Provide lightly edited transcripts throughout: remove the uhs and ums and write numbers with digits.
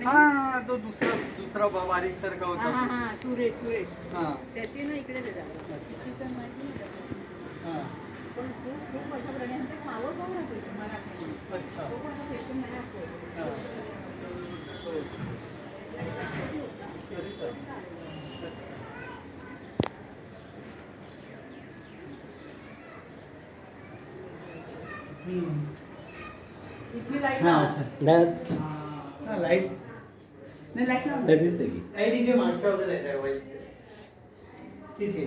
हा तो दुसरा बारीक सारखा होता. सुरेश हा त्याची ना इकडे पण खूप वर्षा प्राण्यांचे नावं कोण होते मराठी. अच्छा. तो पण आता फेकून नाही हा. इथली लाईट लाईट नाही लाईट ना लाईट इथे मागच्या बाजूला आहे तिथे.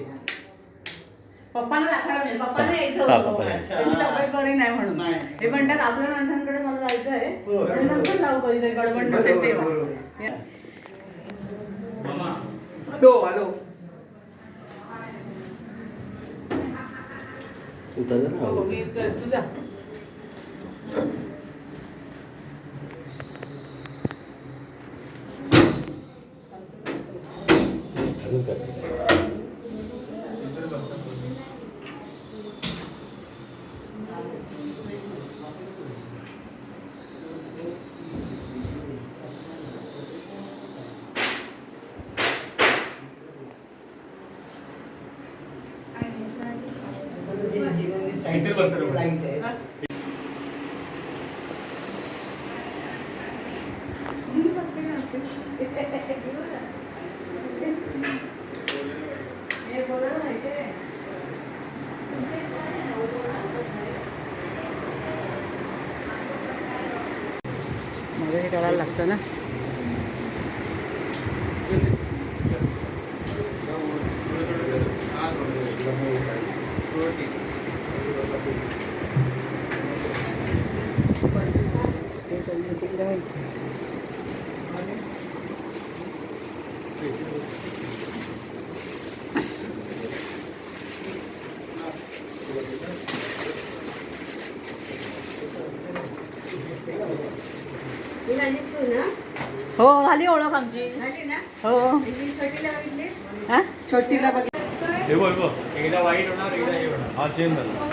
पप्पाला दाखवायला म्हणजे पप्पाला यायचं होतं. त्यांची तब्येत बरी नाही म्हणून हे म्हणतात आपल्या माणसांकडे मला जायचं आहे पण नंतर जाऊ कधीतरी गडबड नसेल तेव्हा. हॅलो हॅलो मी तुझा इथे बसलो लाईट आहे. मला हे करायला लागतं ना. हो झाली ओळख आमची. हो हा छोटीला बघ एकदा वाईट होणार एकदा हे होणार. हा चेंज झाला.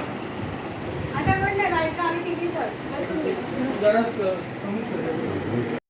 आता पण नाही बायका आम्ही तिघीच आहोत. जराच कमी